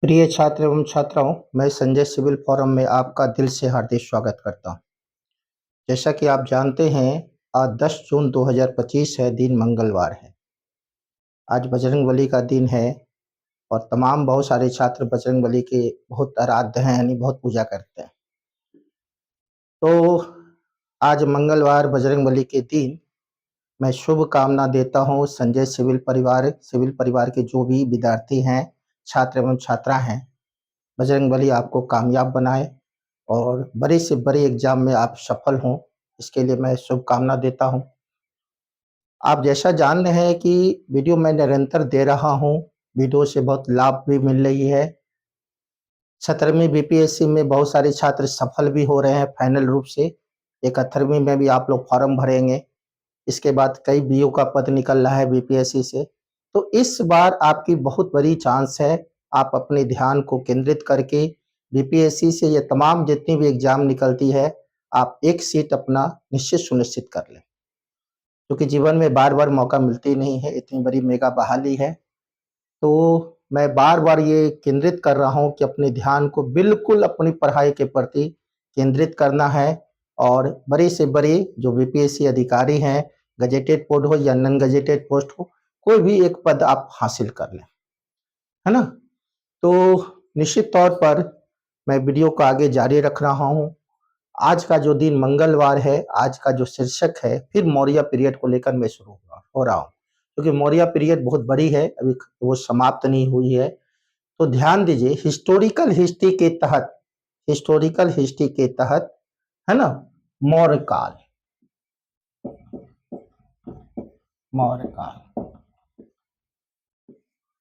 प्रिय छात्र एवं छात्राओं, मैं संजय सिविल फोरम में आपका दिल से हार्दिक स्वागत करता हूं। जैसा कि आप जानते हैं, आज 10 जून 2025 है, दिन मंगलवार है। आज बजरंगबली का दिन है और तमाम बहुत सारे छात्र बजरंगबली के बहुत आराध्य हैं, यानी बहुत पूजा करते हैं। तो आज मंगलवार बजरंगबली के दिन मैं शुभ कामना देता हूं संजय सिविल परिवार के जो भी विद्यार्थी हैं, छात्र एवं छात्रा हैं। बजरंगबली आपको कामयाब बनाए और बड़े से बड़े एग्जाम में आप सफल हों, इसके लिए मैं शुभकामना देता हूं। आप जैसा जान रहे हैं कि वीडियो मैं निरंतर दे रहा हूं, वीडियो से बहुत लाभ भी मिल रही है। 17वीं बीपीएससी में बहुत सारे छात्र सफल भी हो रहे हैं फाइनल रूप से। 71वीं में भी आप लोग फॉर्म भरेंगे। इसके बाद कई बीओ का पद निकल रहा है बीपीएससी से। तो इस बार आपकी बहुत बड़ी चांस है, आप अपने ध्यान को केंद्रित करके बीपीएससी से ये तमाम जितनी भी एग्जाम निकलती है, आप एक सीट अपना निश्चित सुनिश्चित कर लें, क्योंकि जीवन में बार बार मौका मिलती नहीं है। इतनी बड़ी मेगा बहाली है, तो मैं बार बार ये केंद्रित कर रहा हूँ कि अपने ध्यान को बिल्कुल अपनी पढ़ाई के प्रति केंद्रित करना है और बड़े से बड़े जो बीपीएससी अधिकारी हैं, गजेटेड पोस्ट हो या नॉन गजेटेड पोस्ट हो, कोई भी एक पद आप हासिल कर लें, है ना। तो निश्चित तौर पर मैं वीडियो को आगे जारी रख रहा हूँ। आज का जो दिन मंगलवार है, आज का जो शीर्षक है, फिर मौर्य पीरियड को लेकर मैं शुरू हो रहा हूँ, क्योंकि मौर्य पीरियड बहुत बड़ी है, अभी वो समाप्त नहीं हुई है। तो ध्यान दीजिए, हिस्टोरिकल हिस्ट्री के तहत, है ना, मौर्य काल,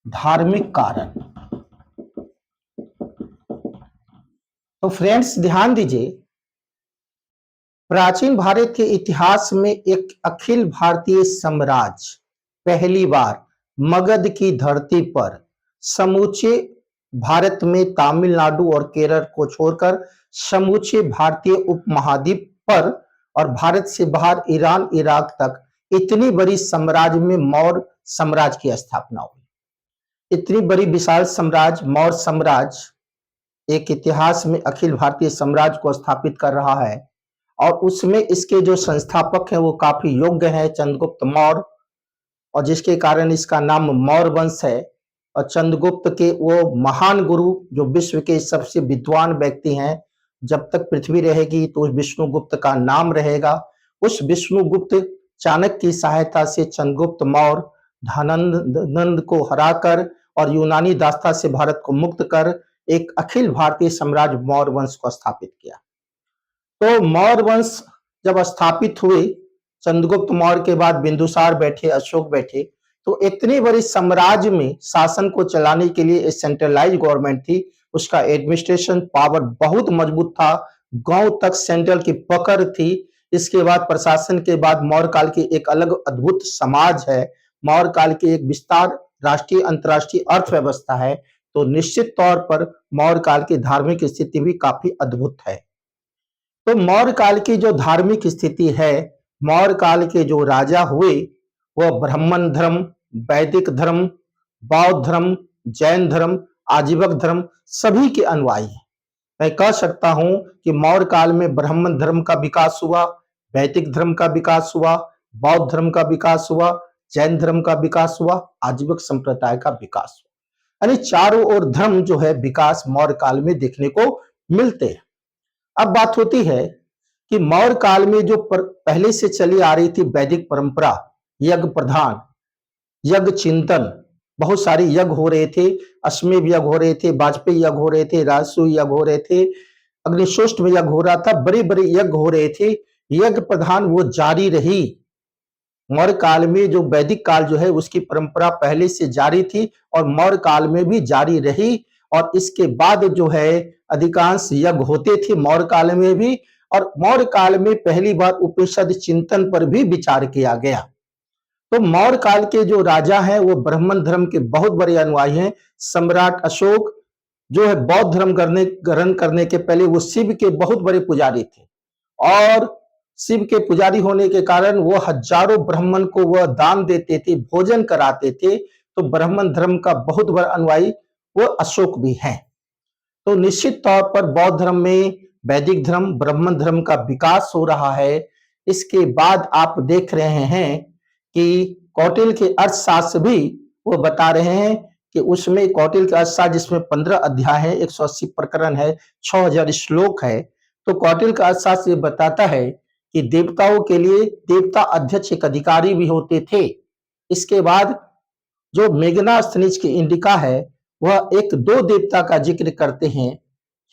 धार्मिक कारण। तो फ्रेंड्स ध्यान दीजिए, प्राचीन भारत के इतिहास में एक अखिल भारतीय साम्राज्य पहली बार मगध की धरती पर समूचे भारत में तमिलनाडु और केरल को छोड़कर समूचे भारतीय उपमहाद्वीप पर और भारत से बाहर ईरान इराक तक इतनी बड़ी साम्राज्य में मौर्य साम्राज्य की स्थापना हुई। इतनी बड़ी विशाल साम्राज्य मौर्य साम्राज्य एक इतिहास में अखिल भारतीय साम्राज्य को स्थापित कर रहा है और उसमें इसके जो संस्थापक हैं वो काफी योग्य हैं, चंद्रगुप्त मौर्य, और जिसके कारण इसका नाम मौर्य वंश है। और चंद्रगुप्त के वो महान गुरु जो विश्व के सबसे विद्वान व्यक्ति हैं, जब तक पृथ्वी रहेगी तो विष्णुगुप्त का नाम रहेगा। उस विष्णुगुप्त चाणक्य की सहायता से चंद्रगुप्त मौर्य धनानंद को हराकर और यूनानी दासता से भारत को मुक्त कर एक अखिल भारतीय साम्राज्य मौर्य वंश को स्थापित किया। तो मौर्य वंश जब स्थापित हुए, चंद्रगुप्त मौर्य के बाद बिंदुसार बैठे, अशोक बैठे, तो इतनी बड़ी साम्राज्य में शासन को चलाने के लिए एक सेंट्रलाइज गवर्नमेंट थी। उसका एडमिनिस्ट्रेशन पावर बहुत मजबूत था, गांव तक सेंट्रल की पकड़ थी। इसके बाद प्रशासन के बाद मौर्य काल की एक अलग अद्भुत समाज है, मौर्य काल की एक विस्तार राष्ट्रीय अंतर्राष्ट्रीय अर्थव्यवस्था है। तो निश्चित तौर पर मौर्य काल की धार्मिक स्थिति भी काफी अद्भुत है। तो मौर्य काल की जो धार्मिक स्थिति है, मौर्य काल के जो राजा हुए वह ब्राह्मण धर्म, वैदिक धर्म, बौद्ध धर्म, जैन धर्म, आजीवक धर्म सभी के अनुयायी हैं। मैं कह सकता हूं कि मौर्य काल में ब्राह्मण धर्म का विकास हुआ, वैदिक धर्म का विकास हुआ, बौद्ध धर्म का विकास हुआ, जैन धर्म का विकास हुआ, आजीवक संप्रदाय का विकास हुआ। यानी चारों ओर धर्म जो है विकास मौर्य काल में देखने को मिलते हैं। अब बात होती है कि मौर्य काल में जो पहले से चली आ रही थी वैदिक परंपरा, यज्ञ प्रधान, यज्ञ चिंतन, बहुत सारे यज्ञ हो रहे थे, अश्वमेध यज्ञ हो रहे थे, वाजपेयी यज्ञ हो रहे थे, राजसूय यज्ञ हो रहे थे, अग्निशोष्ट यज्ञ हो रहा था, बड़े बड़े यज्ञ हो रहे थे। यज्ञ प्रधान वो जारी रही। मौर्य काल में जो वैदिक काल जो है उसकी परंपरा पहले से जारी थी और मौर्य काल में भी जारी रही। और इसके बाद जो है अधिकांश यज्ञ होते थे मौर्य काल में भी, और मौर्य काल में पहली बार उपनिषद चिंतन पर भी विचार किया गया। तो मौर्य काल के जो राजा हैं वो ब्राह्मण धर्म के बहुत बड़े अनुयायी हैं। सम्राट अशोक जो है बौद्ध धर्म ग्रहण करने के पहले वो शिव के बहुत बड़े पुजारी थे, और शिव के पुजारी होने के कारण वो हजारों ब्राह्मण को वह दान देते थे, भोजन कराते थे। तो ब्राह्मण धर्म का बहुत बड़ा अनुयायी वो अशोक भी हैं। तो निश्चित तौर पर बौद्ध धर्म में वैदिक धर्म, ब्राह्मण धर्म का विकास हो रहा है। इसके बाद आप देख रहे हैं कि कौटिल्य के अर्थशास्त्र भी वो बता रहे हैं कि उसमें कौटिल्य का अर्थशास्त्र जिसमें 15 अध्याय है, 180 प्रकरण है, 6000 श्लोक है। तो कौटिल्य का अर्थशास्त्र ये बताता है कि देवताओं के लिए देवता अध्यक्ष एक अधिकारी भी होते थे। इसके बाद जो मेगनास्थनीज की इंडिका है वह एक दो देवता का जिक्र करते हैं,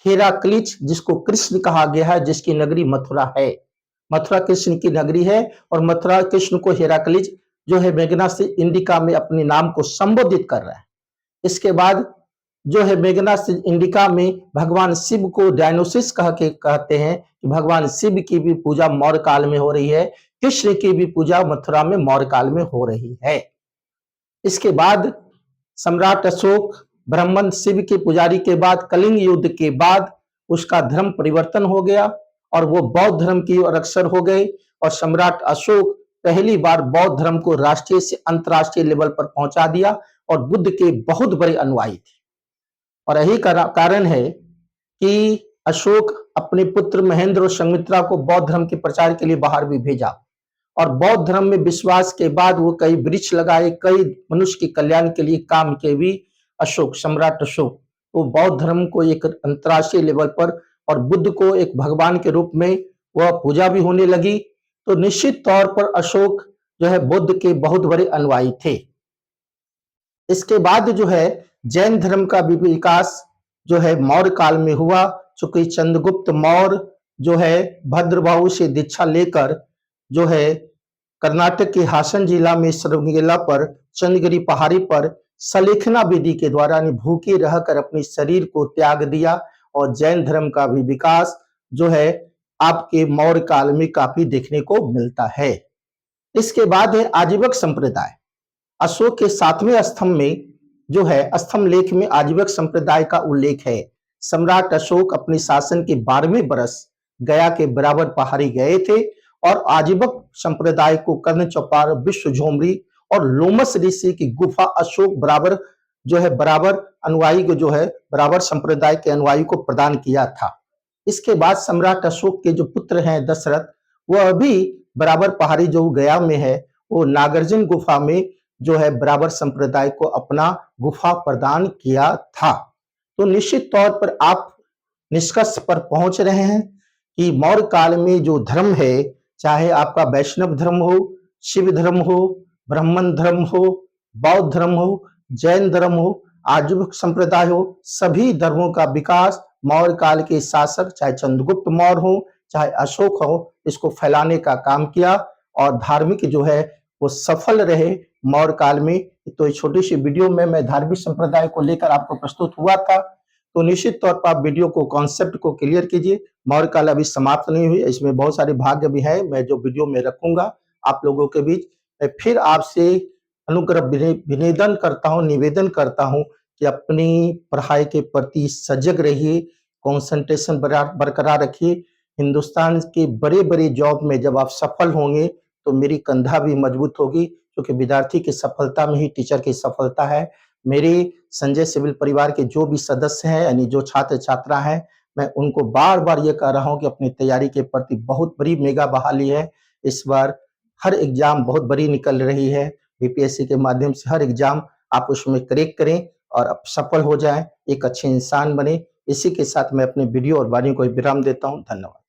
हेराक्लिच जिसको कृष्ण कहा गया है, जिसकी नगरी मथुरा है। मथुरा कृष्ण की नगरी है और मथुरा कृष्ण को हेराक्लिच जो है मेगनास्थनीज इंडिका में अपने नाम को संबोधित कर रहा है। इसके बाद जो है मेगनास्थनीज इंडिका में भगवान शिव को डायनोसिस कह के कहते हैं कि भगवान शिव की भी पूजा मौर्य काल में हो रही है, कृष्ण की भी पूजा मथुरा में मौर्य काल में हो रही है। इसके बाद सम्राट अशोक ब्राह्मण शिव के पुजारी के बाद कलिंग युद्ध के बाद उसका धर्म परिवर्तन हो गया और वो बौद्ध धर्म की ओर अग्रसर हो गए और सम्राट अशोक पहली बार बौद्ध धर्म को राष्ट्रीय से अंतरराष्ट्रीय लेवल पर पहुंचा दिया और बुद्ध के बहुत बड़े अनुयायी थे। और यही कारण है कि अशोक अपने पुत्र महेंद्र और संघमित्रा को बौद्ध धर्म के प्रचार के लिए बाहर भी भेजा और बौद्ध धर्म में विश्वास के बाद वो कई वृक्ष लगाए, कई मनुष्य के कल्याण के लिए काम किए भी अशोक, सम्राट अशोक। वो बौद्ध धर्म को एक अंतरराष्ट्रीय लेवल पर और बुद्ध को एक भगवान के रूप में वह पूजा भी होने लगी। तो निश्चित तौर पर अशोक जो है बुद्ध के बहुत बड़े अनुयायी थे। इसके बाद जो है जैन धर्म का भी विकास जो है मौर्य काल में हुआ, चूंकि चंद्रगुप्त मौर्य जो है भद्रबाहु से दीक्षा लेकर जो है कर्नाटक के हासन जिला में श्रृंगेला पर चंद्रगिरी पहाड़ी पर सलेखना विधि के द्वारा भूखे रहकर अपने शरीर को त्याग दिया और जैन धर्म का भी विकास जो है आपके मौर्य काल में काफी देखने को मिलता है। इसके बाद है आजीवक संप्रदाय। अशोक के 7वें स्तंभ में जो है स्तंभ लेख में आजीवक संप्रदाय का उल्लेख है। सम्राट अशोक अपने शासन के 12वें बरस गया के बराबर पहाड़ी गए थे और आजीवक संप्रदाय को कर्ण चौपार, विश्व झोमरी और लोमस ऋषि की गुफा अशोक बराबर जो है बराबर अनुयायी को जो है बराबर संप्रदाय के अनुयायी को प्रदान किया था। इसके बाद सम्राट अशोक के जो पुत्र हैं दशरथ, वह भी बराबर पहाड़ी जो गया में है वो नागार्जुन गुफा में जो है बराबर संप्रदाय को अपना गुफा प्रदान किया था। तो निश्चित तौर पर आप निष्कर्ष पर पहुंच रहे हैं कि मौर्य काल में जो धर्म है, चाहे आपका वैष्णव धर्म हो, शिव धर्म हो, ब्राह्मण धर्म हो, बौद्ध धर्म हो, जैन धर्म हो, आजीवक संप्रदाय हो, सभी धर्मों का विकास मौर्य काल के शासक चाहे चंद्रगुप्त मौर्य हो चाहे अशोक हो, इसको फैलाने का काम किया और धार्मिक जो है वो सफल रहे मौर्य काल में। तो इस छोटी सी वीडियो में मैं धार्मिक संप्रदाय को लेकर आपको प्रस्तुत हुआ था। तो निश्चित तौर पर आप वीडियो को कॉन्सेप्ट को क्लियर कीजिए। मौर्य काल अभी समाप्त नहीं हुई, इसमें बहुत सारे भाग भी है, मैं जो वीडियो में रखूंगा आप लोगों के बीच। मैं फिर आपसे अनुग्रह निवेदन करता हूं कि अपनी पढ़ाई के प्रति सजग रहिए, कंसंट्रेशन बरकरार रखिए। हिंदुस्तान के बड़े बड़े जॉब में जब आप सफल होंगे तो मेरी कंधा भी मजबूत होगी, क्योंकि विद्यार्थी की सफलता में ही टीचर की सफलता है। मेरे संजय सिविल परिवार के जो भी सदस्य हैं यानी जो छात्र छात्रा हैं, मैं उनको बार बार ये कह रहा हूं कि अपनी तैयारी के प्रति बहुत बड़ी मेगा बहाली है। इस बार हर एग्जाम बहुत बड़ी निकल रही है, बीपीएससी के माध्यम से हर एग्जाम आप उसमें क्रैक करें और आप सफल हो जाएं, एक अच्छे इंसान बने। इसी के साथ मैं अपने वीडियो और वाणी को विराम देता हूं। धन्यवाद।